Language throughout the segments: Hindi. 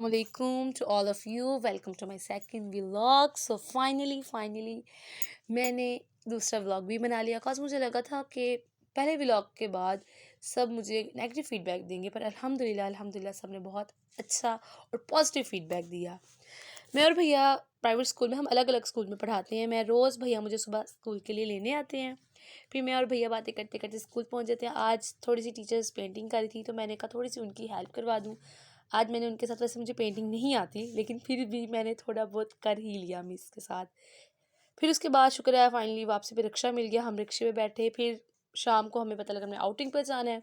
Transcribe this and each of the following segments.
Assalamualaikum to all of you. Welcome to my second vlog. So finally मैंने दूसरा व्लॉग भी बना लिया। cause मुझे लगा था कि पहले व्लॉग के बाद सब मुझे नेगेटिव फीडबैक देंगे, पर अल्हम्दुलिल्लाह सबने बहुत अच्छा और पॉजिटिव फीडबैक दिया। मैं और भैया प्राइवेट स्कूल में, हम अलग अलग स्कूल में पढ़ाते हैं। मैं रोज़ भैया मुझे सुबह स्कूल के लिए लेने आते हैं, फिर मैं और भैया बातें करते करते स्कूल पहुंच जाते हैं। आज थोड़ी सी टीचर्स पेंटिंग कर रही थी, तो मैंने कहा थोड़ी सी उनकी हेल्प करवा दूँ। आज मैंने उनके साथ, वैसे मुझे पेंटिंग नहीं आती, लेकिन फिर भी मैंने थोड़ा बहुत कर ही लिया मिस के साथ। फिर उसके बाद शुक्र है फाइनली वापसी पे रिक्शा मिल गया। हम रिक्शे पे बैठे, फिर शाम को हमें पता लगा हमें आउटिंग पर जाना है।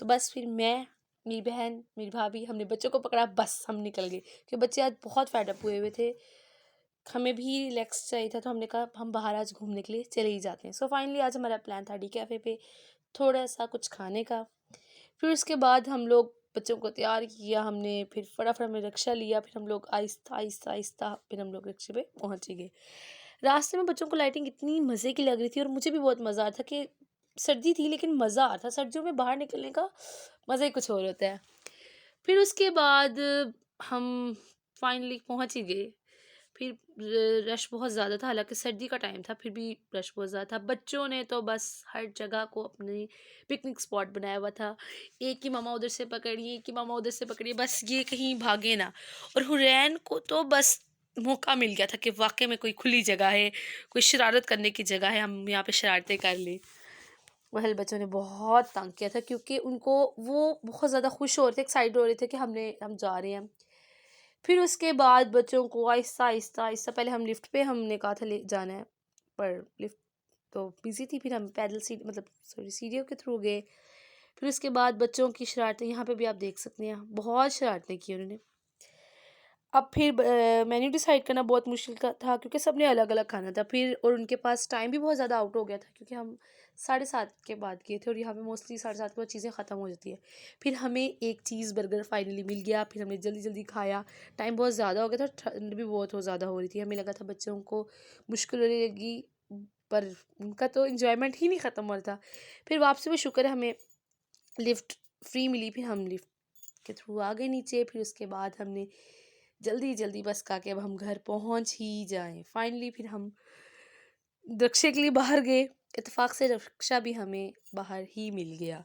तो बस फिर मैं, मेरी बहन, मेरी भाभी, हमने बच्चों को पकड़ा, बस हम निकल गए क्योंकि बच्चे आज बहुत फेड अप हुए हुए थे। हमें भी रिलैक्स चाहिए था, तो हमने कहा हम बाहर आज घूमने के लिए चले ही जाते हैं। सो फाइनली आज हमारा प्लान था डी कैफ़े पे थोड़ा सा कुछ खाने का। फिर उसके बाद हम लोग बच्चों को तैयार किया हमने, फिर फटाफट हमने रिक्शा लिया, फिर हम लोग आहिस्ता आहिस्ता आहिस्ता फिर हम लोग रिक्शे पे पहुँच गए। रास्ते में बच्चों को लाइटिंग इतनी मज़े की लग रही थी और मुझे भी बहुत मज़ा आ रहा था कि सर्दी थी लेकिन मज़ा आ रहा था। सर्दियों में बाहर निकलने का मज़ा ही कुछ और होता है। फिर उसके बाद हम फाइनली पहुँच ही गए। फिर रश बहुत ज़्यादा था, हालांकि सर्दी का टाइम था, फिर भी रश बहुत ज़्यादा था। बच्चों ने तो बस हर जगह को अपनी पिकनिक स्पॉट बनाया हुआ था। एक की मामा उधर से पकड़िए, एक की मामा उधर से पकड़िए, बस ये कहीं भागे ना। और हुरैन को तो बस मौका मिल गया था कि वाकई में कोई खुली जगह है, कोई शरारत करने की जगह है, हम यहाँ पे शरारतें कर लें। वह बच्चों ने बहुत तंग किया था क्योंकि उनको वो बहुत ज़्यादा खुश हो रहे थे, एक्साइटेड हो रहे थे कि हम जा रहे हैं। फिर उसके बाद बच्चों को आहिस्ता आहिस्ता आहिस्ता, पहले हम लिफ्ट पे, हमने कहा था ले जाना है, पर लिफ्ट तो बिजी थी। फिर हम पैदल सीढ़ियों के थ्रू गए। फिर उसके बाद बच्चों की शरारतें यहाँ पे भी आप देख सकते हैं, बहुत शरारतें की उन्होंने। अब फिर मेन्यू डिसाइड करना बहुत मुश्किल का था क्योंकि सबने अलग अलग खाना था। फिर और उनके पास टाइम भी बहुत ज़्यादा आउट हो गया था क्योंकि हम 7:30 के बाद गए थे और यहाँ पे मोस्टली 7:30 के बाद चीज़ें ख़त्म हो जाती है। फिर हमें एक चीज़ बर्गर फाइनली मिल गया, फिर हमने जल्दी जल्दी खाया। टाइम बहुत ज़्यादा हो गया था, ठंड भी बहुत ज़्यादा हो रही थी, हमें लगा था बच्चों को मुश्किल होने लगी, पर उनका तो इंजॉयमेंट ही नहीं ख़त्म हो रहा था। फिर वापसी में शुक्र है हमें लिफ्ट फ्री मिली, फिर हम लिफ्ट के थ्रू आ गए नीचे। फिर उसके बाद हमने जल्दी जल्दी बस कहा कि अब हम घर पहुंच ही जाएं। फाइनली फिर हम रिक्शे के लिए बाहर गए, इत्तेफाक से रिक्शा भी हमें बाहर ही मिल गया।